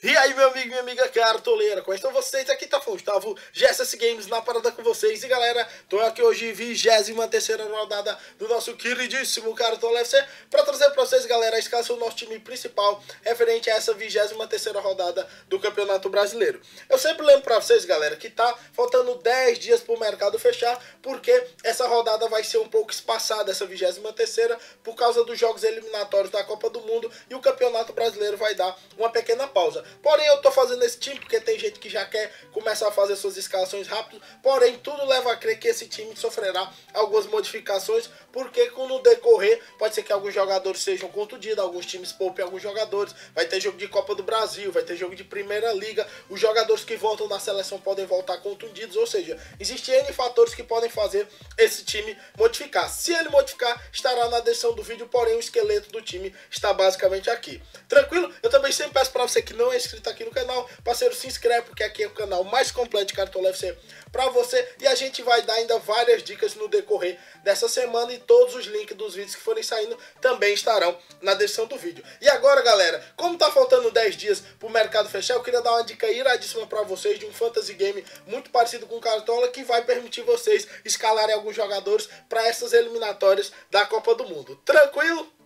E aí, meu amigo e minha amiga cartoleira, como estão vocês? Aqui tá Gustavo, GSS Games na parada com vocês. E galera, tô aqui hoje, 23ª rodada do nosso queridíssimo Cartola FC, pra trazer pra vocês, galera, a escalação do nosso time principal referente a essa 23ª rodada do Campeonato Brasileiro. Eu sempre lembro pra vocês, galera, que tá faltando 10 dias pro mercado fechar, porque essa rodada vai ser um pouco espaçada, essa 23ª, por causa dos jogos eliminatórios da Copa do Mundo, e o Campeonato Brasileiro vai dar uma pequena pausa. Porém, eu tô fazendo esse time porque tem gente que já quer começar a fazer suas escalações rápido. Porém, tudo leva a crer que esse time sofrerá algumas modificações, porque no decorrer pode ser que alguns jogadores sejam contundidos, alguns times poupem alguns jogadores, vai ter jogo de Copa do Brasil, vai ter jogo de Primeira Liga, os jogadores que voltam da seleção podem voltar contundidos, ou seja, existem N fatores que podem fazer esse time modificar. Se ele modificar, estará na descrição do vídeo, porém o esqueleto do time está basicamente aqui. Tranquilo? Eu também sempre peço para você que não é inscrito aqui no canal, parceiro, se inscreve, porque aqui é o canal mais completo de Cartola FC para você, e a gente vai dar ainda várias dicas no decorrer dessa semana, e todos os links dos vídeos que forem saindo também estarão na descrição do vídeo. E agora, galera, como tá faltando 10 dias pro mercado fechar, eu queria dar uma dica iradíssima para vocês de um fantasy game muito parecido com o Cartola, que vai permitir vocês escalarem alguns jogadores para essas eliminatórias da Copa do Mundo. Tranquilo?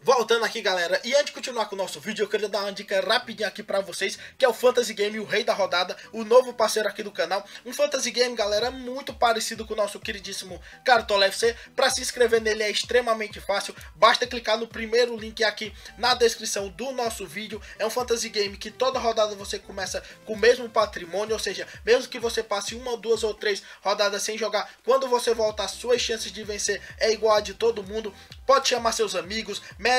Voltando aqui, galera, e antes de continuar com o nosso vídeo, eu queria dar uma dica rapidinha aqui pra vocês, que é o Fantasy Game, o rei da rodada, o novo parceiro aqui do canal. Um Fantasy Game, galera, muito parecido com o nosso queridíssimo Cartola FC. Pra se inscrever nele é extremamente fácil, basta clicar no primeiro link aqui na descrição do nosso vídeo. É um Fantasy Game que toda rodada você começa com o mesmo patrimônio, ou seja, mesmo que você passe uma, duas ou três rodadas sem jogar, quando você voltar, suas chances de vencer é igual a de todo mundo. Pode chamar seus amigos, média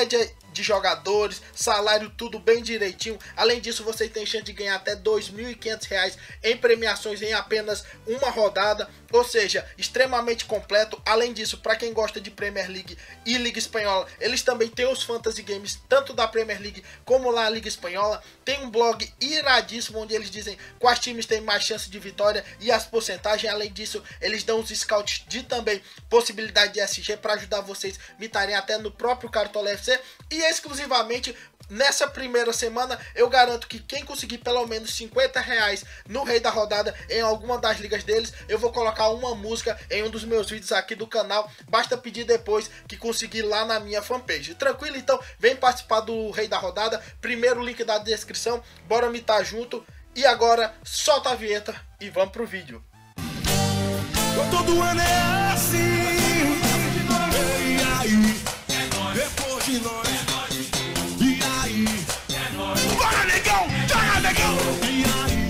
de jogadores, salário, tudo bem direitinho. Além disso, você tem chance de ganhar até R$ 2.500 em premiações em apenas uma rodada, ou seja, extremamente completo. Além disso, para quem gosta de Premier League e Liga Espanhola, eles também têm os Fantasy Games, tanto da Premier League como lá na Liga Espanhola. Tem um blog iradíssimo onde eles dizem quais times têm mais chance de vitória e as porcentagens. Além disso, eles dão os scouts de também possibilidade de SG para ajudar vocês mitarem até no próprio Cartola FC. E exclusivamente nessa primeira semana eu garanto que quem conseguir pelo menos R$ 50 no rei da rodada em alguma das ligas deles, eu vou colocar uma música em um dos meus vídeos aqui do canal. Basta pedir depois que conseguir lá na minha fanpage. Tranquilo? Então vem participar do rei da rodada, primeiro link da descrição, bora mitar junto. E agora solta a vinheta e vamos pro vídeo. Todo ano é assim, e aí, depois de nós, e aí, bora negão, joga negão, e aí,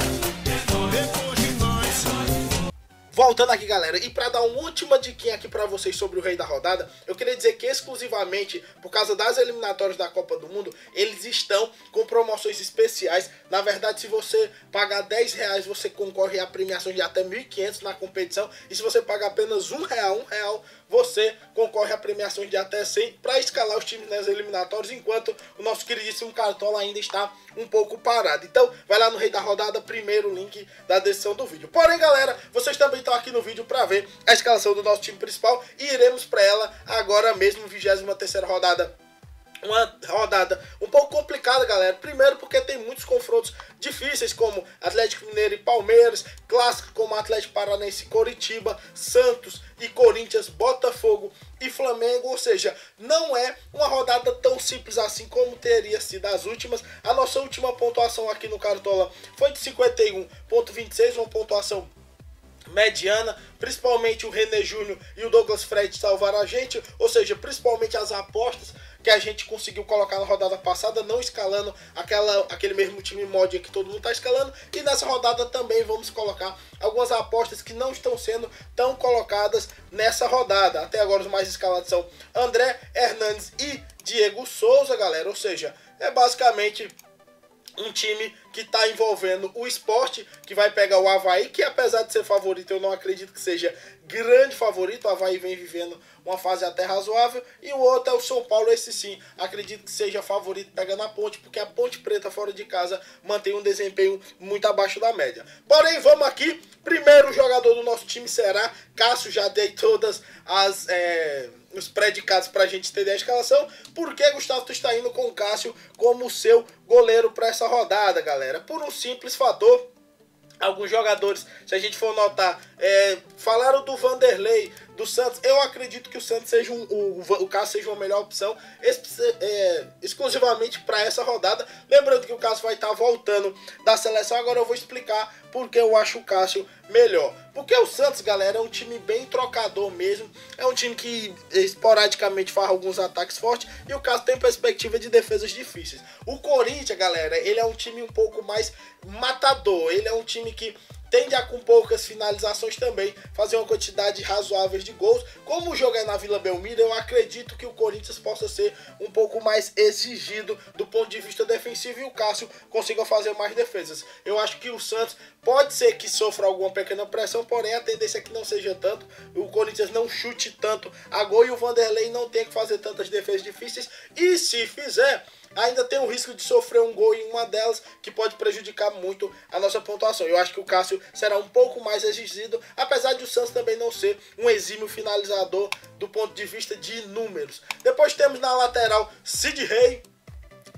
depois de nós. Voltando aqui, galera, e para dar uma última diquinha aqui para vocês sobre o rei da rodada, eu queria dizer que exclusivamente por causa das eliminatórias da Copa do Mundo, eles estão com promoções especiais. Na verdade, se você pagar R$ 10, você concorre a premiações de até 1.500 na competição, e se você pagar apenas R$ 1, você concorre a premiações de até 100 para escalar os times nas eliminatórias, enquanto o nosso queridíssimo Cartola ainda está um pouco parado. Então vai lá no rei da rodada, primeiro link da descrição do vídeo. Porém, galera, vocês também estão aqui no vídeo para ver a escalação do nosso time principal, e iremos para ela agora mesmo, 23ª rodada. Uma rodada um pouco complicada, galera. Primeiro porque tem muitos confrontos difíceis, como Atlético Mineiro e Palmeiras, clássico como Atlético Paranaense e Coritiba, Santos e Corinthians, Botafogo e Flamengo. Ou seja, não é uma rodada tão simples assim como teria sido as últimas. A nossa última pontuação aqui no Cartola foi de 51,26, uma pontuação mediana, principalmente o René Júnior e o Douglas Fred salvaram a gente, ou seja, principalmente as apostas que a gente conseguiu colocar na rodada passada, não escalando aquele mesmo time mod que todo mundo está escalando. E nessa rodada também vamos colocar algumas apostas que não estão sendo tão colocadas nessa rodada. Até agora os mais escalados são André Hernandes e Diego Souza, galera, ou seja, é basicamente um time que está envolvendo o Sport, que vai pegar o Avaí, que apesar de ser favorito, eu não acredito que seja grande favorito. O Avaí vem vivendo uma fase até razoável. E o outro é o São Paulo, esse sim, acredito que seja favorito pegando a Ponte, porque a Ponte Preta fora de casa mantém um desempenho muito abaixo da média. Porém, vamos aqui. Primeiro jogador do nosso time será Cássio, já dei todas as os predicados para a gente ter a escalação. Por que Gustavo tu está indo com o Cássio como seu goleiro para essa rodada, galera? Por um simples fator. Alguns jogadores, se a gente for notar, falaram do Vanderlei, do Santos. Eu acredito que o Santos seja o Cássio seja uma melhor opção exclusivamente para essa rodada. Lembrando que o Cássio vai estar voltando da seleção. Agora eu vou explicar porque eu acho o Cássio melhor. Porque o Santos, galera, é um time bem trocador mesmo. É um time que esporadicamente faz alguns ataques fortes. E o Cássio tem perspectiva de defesas difíceis. O Corinthians, galera, ele é um time um pouco mais matador. Ele é um time que tende a, com poucas finalizações também, fazer uma quantidade razoável de gols. Como o jogo é na Vila Belmiro, eu acredito que o Corinthians possa ser um pouco mais exigido do ponto de vista defensivo e o Cássio consiga fazer mais defesas. Eu acho que o Santos pode ser que sofra alguma pequena pressão, porém a tendência é que não seja tanto. O Corinthians não chute tanto a gol e o Vanderlei não tem que fazer tantas defesas difíceis. E se fizer, ainda tem o risco de sofrer um gol em uma delas, que pode prejudicar muito a nossa pontuação. Eu acho que o Cássio será um pouco mais exigido, apesar de o Santos também não ser um exímio finalizador do ponto de vista de números. Depois temos na lateral Sid Rei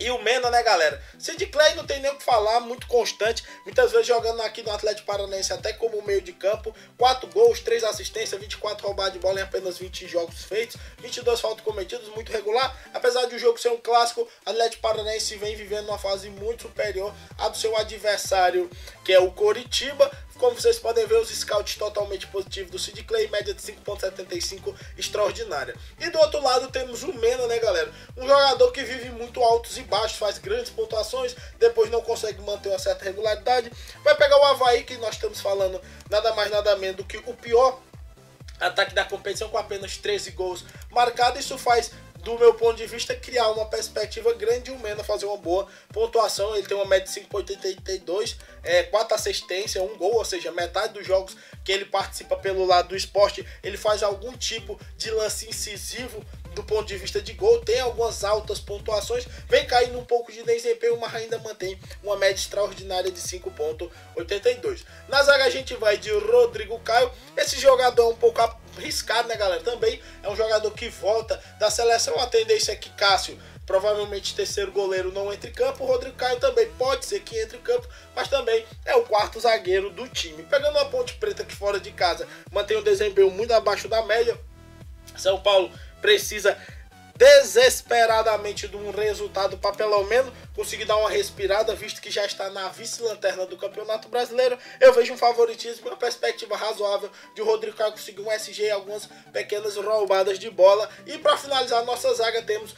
e o Mena, né, galera? Sid Clay não tem nem o que falar, muito constante, muitas vezes jogando aqui no Atlético Paranaense até como meio de campo, 4 gols, 3 assistências, 24 roubadas de bola em apenas 20 jogos feitos, 22 faltas cometidas, muito regular. Apesar de o jogo ser um clássico, o Atlético Paranaense vem vivendo uma fase muito superior à do seu adversário, que é o Coritiba. Como vocês podem ver, os scouts totalmente positivos do Sid Clay, média de 5.75, extraordinária. E do outro lado temos o Mena, né, galera? Um jogador que vive muito altos e baixos, faz grandes pontuações, depois não consegue manter uma certa regularidade. Vai pegar o Avaí, que nós estamos falando nada mais nada menos do que o pior ataque da competição, com apenas 13 gols marcados. Isso faz, do meu ponto de vista, criar uma perspectiva grande e o Mena fazer uma boa pontuação. Ele tem uma média de 5.82, 4 assistências, 1 gol, ou seja, metade dos jogos que ele participa pelo lado do esporte, ele faz algum tipo de lance incisivo do ponto de vista de gol, tem algumas altas pontuações, vem caindo um pouco de desempenho, mas ainda mantém uma média extraordinária de 5.82. Na zaga a gente vai de Rodrigo Caio. Esse jogador é um pouco arriscado, né, galera? Também é um jogador que volta da seleção. A tendência é que Cássio, provavelmente terceiro goleiro, não entre em campo. O Rodrigo Caio também pode ser que entre em campo, mas também é o quarto zagueiro do time. Pegando a Ponte Preta, que fora de casa mantém um desempenho muito abaixo da média, São Paulo precisa desesperadamente de um resultado para pelo menos conseguir dar uma respirada, visto que já está na vice-lanterna do Campeonato Brasileiro. Eu vejo um favoritismo e uma perspectiva razoável de o Rodrigo Caio conseguir um SG e algumas pequenas roubadas de bola. E para finalizar a nossa zaga temos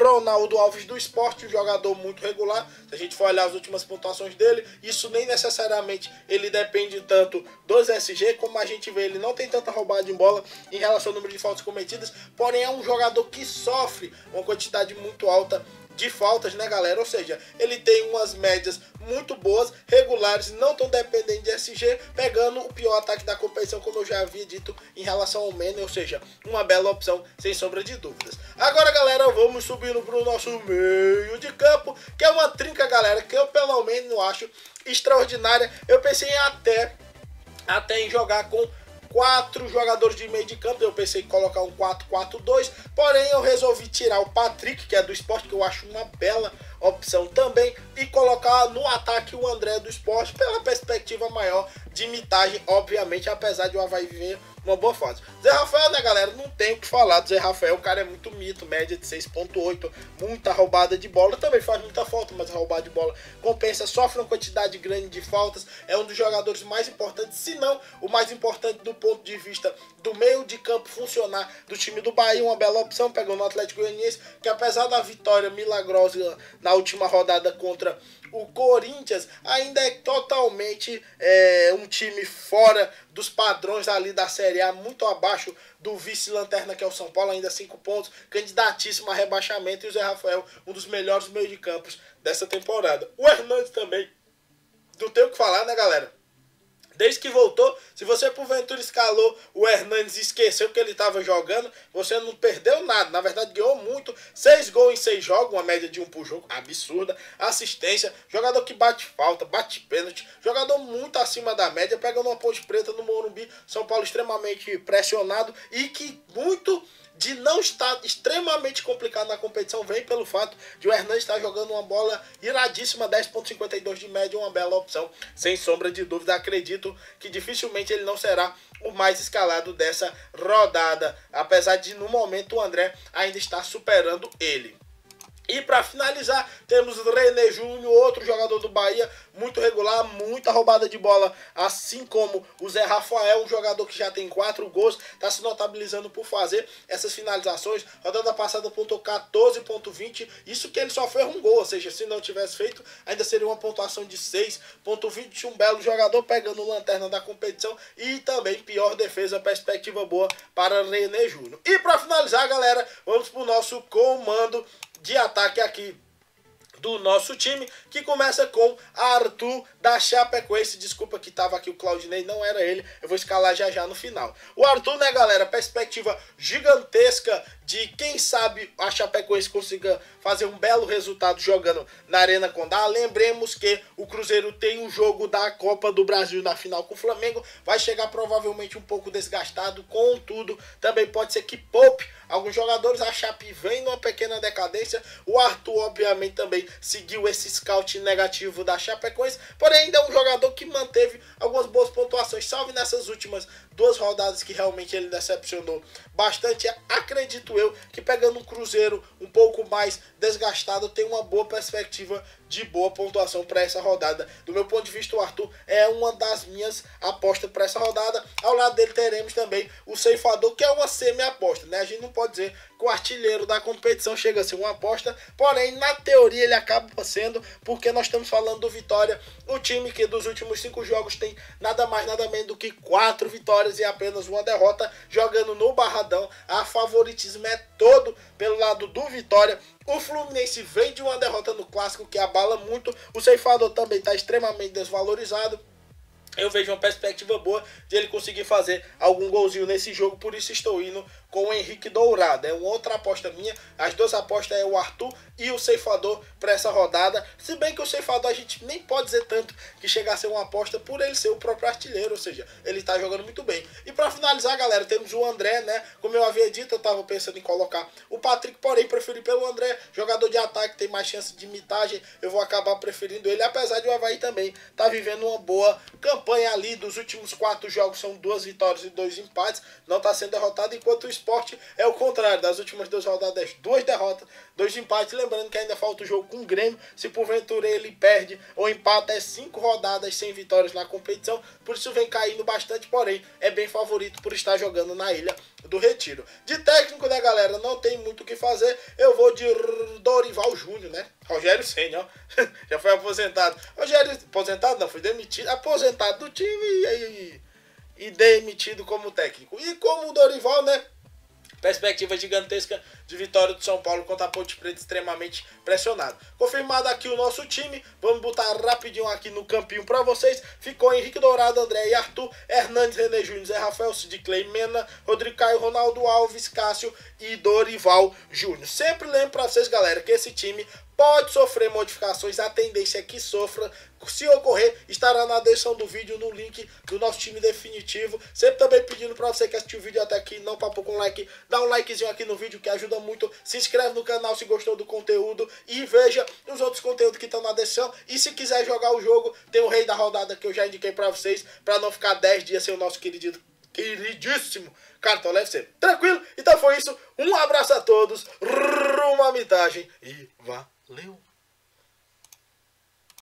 Ronaldo Alves do Sport, um jogador muito regular. Se a gente for olhar as últimas pontuações dele, isso nem necessariamente ele depende tanto dos SG, como a gente vê, ele não tem tanta roubada de bola em relação ao número de faltas cometidas, porém é um jogador que sofre uma quantidade muito alta de faltas, né, galera? Ou seja, ele tem umas médias muito boas, regulares, não tão dependentes de SG, pegando o pior ataque da competição, como eu já havia dito em relação ao Mena, ou seja, uma bela opção, sem sombra de dúvidas. Agora, galera, vamos subindo para o nosso meio de campo, que é uma trinca, galera, que eu pelo menos acho extraordinária. Eu pensei até em jogar com 4 jogadores de meio de campo. Eu pensei em colocar um 4-4-2, porém eu resolvi tirar o Patrick, que é do Sport, que eu acho uma bela opção também, e colocar no ataque o André do Sport, pela perspectiva maior de mitagem, obviamente, apesar de o Avaí viver uma boa fase. Zé Rafael, né, galera? Não tem o que falar do Zé Rafael, o cara é muito mito, média de 6.8, muita roubada de bola, também faz muita falta, mas a roubada de bola compensa, sofre uma quantidade grande de faltas, é um dos jogadores mais importantes, se não o mais importante do ponto de vista do meio de campo funcionar do time do Bahia. Uma bela opção, pegando o Atlético Goianiense, que apesar da vitória milagrosa na última rodada contra o Corinthians, ainda é totalmente um time fora dos padrões ali da Série A, muito abaixo do vice-lanterna, que é o São Paulo, ainda 5 pontos, candidatíssimo a rebaixamento, e o Zé Rafael, um dos melhores meios de campos dessa temporada. O Hernandes também, não tem o que falar, né, galera? Desde que voltou, se você porventura escalou o Hernandes e esqueceu que ele estava jogando, você não perdeu nada. Na verdade, ganhou muito. 6 gols em 6 jogos, uma média de 1 por jogo, absurda. Assistência, jogador que bate falta, bate pênalti, jogador muito acima da média, pegando uma Ponte Preta no Morumbi, São Paulo extremamente pressionado e que muito de não estar extremamente complicado na competição vem pelo fato de o Hernandes estar jogando uma bola iradíssima, 10,52 de média, uma bela opção, sem sombra de dúvida. Acredito que dificilmente ele não será o mais escalado dessa rodada, apesar de no momento o André ainda estar superando ele. E para finalizar, temos o René Júnior, outro jogador do Bahia, muito regular, muita roubada de bola, assim como o Zé Rafael, um jogador que já tem 4 gols, está se notabilizando por fazer essas finalizações. Rodada passada pontuou 14,20, isso que ele só fez um gol, ou seja, se não tivesse feito, ainda seria uma pontuação de 6,20, um belo jogador pegando lanterna da competição e também pior defesa, perspectiva boa para René Júnior. E para finalizar, galera, vamos para o nosso comando de ataque aqui do nosso time, que começa com Arthur da Chapecoense. Desculpa que tava aqui o Claudinei, não era ele, eu vou escalar já já no final. O Arthur, né, galera, perspectiva gigantesca de quem sabe a Chapecoense consiga fazer um belo resultado jogando na Arena Condá. Lembremos que o Cruzeiro tem um jogo da Copa do Brasil na final com o Flamengo, vai chegar provavelmente um pouco desgastado, contudo, também pode ser que poupe alguns jogadores. A Chape vem numa pequena decadência, o Arthur obviamente também seguiu esse scout negativo da Chapecoense, porém ainda é um jogador que manteve algumas boas pontuações, salve nessas últimas 2 rodadas que realmente ele decepcionou bastante. Acredito eu que pegando um Cruzeiro um pouco mais desgastado, tem uma boa perspectiva de boa pontuação para essa rodada. Do meu ponto de vista, o Arthur é uma das minhas apostas para essa rodada. Ao lado dele teremos também o Ceifador, que é uma semi-aposta, né? A gente não pode dizer que o artilheiro da competição chega a ser uma aposta, porém na teoria ele acaba sendo, porque nós estamos falando do Vitória, o time que dos últimos 5 jogos tem nada mais nada menos do que 4 vitórias e apenas uma derrota, jogando no Barradão. A favoritismo é todo pelo lado do Vitória. O Fluminense vem de uma derrota no Clássico que abala muito. O Ceifador também está extremamente desvalorizado. Eu vejo uma perspectiva boa de ele conseguir fazer algum golzinho nesse jogo, por isso estou indo com o Henrique Dourado. É uma outra aposta minha. As 2 apostas é o Arthur e o Ceifador para essa rodada. Se bem que o Ceifador a gente nem pode dizer tanto que chega a ser uma aposta por ele ser o próprio artilheiro, ou seja, ele está jogando muito bem. E para finalizar, galera, temos o André, né? Como eu havia dito, eu estava pensando em colocar o Patrick, porém preferi pelo André, jogador de ataque, tem mais chance de mitagem, eu vou acabar preferindo ele, apesar de o Avaí também tá vivendo uma boa campanha ali. Dos últimos 4 jogos são 2 vitórias e 2 empates, não está sendo derrotado, enquanto o Sport é o contrário, das últimas 2 rodadas 2 derrotas, 2 empates. Lembrando que ainda falta o jogo com o Grêmio, se porventura ele perde ou empata, é 5 rodadas sem vitórias na competição, por isso vem caindo bastante, porém é bem favorito por estar jogando na Ilha do Retiro. De técnico, né, galera, não tem muito o que fazer, eu vou de Dorival Júnior, né? Rogério Ceni, ó, já foi aposentado. Rogério, aposentado não, foi demitido, aposentado do time e demitido como técnico. E como o Dorival, né, perspectiva gigantesca de vitória do São Paulo contra a Ponte Preta, extremamente pressionado. Confirmado aqui o nosso time, vamos botar rapidinho aqui no campinho para vocês. Ficou Henrique Dourado, André e Arthur, Hernandes, René Júnior, Zé Rafael, Sid Clay, Mena, Rodrigo Caio, Ronaldo Alves, Cássio e Dorival Júnior. Sempre lembro para vocês, galera, que esse time pode sofrer modificações, a tendência é que sofra. Se ocorrer, estará na descrição do vídeo, no link do nosso time definitivo. Sempre também pedindo para você que assistiu o vídeo até aqui, não papou com like, dá um likezinho aqui no vídeo que ajuda muito. Se inscreve no canal se gostou do conteúdo e veja os outros conteúdos que estão na descrição. E se quiser jogar o jogo, tem o Rei da Rodada que eu já indiquei para vocês, para não ficar 10 dias sem o nosso queridíssimo Cartola FC. Tranquilo? Então foi isso. Um abraço a todos, rumo à mitagem e valeu!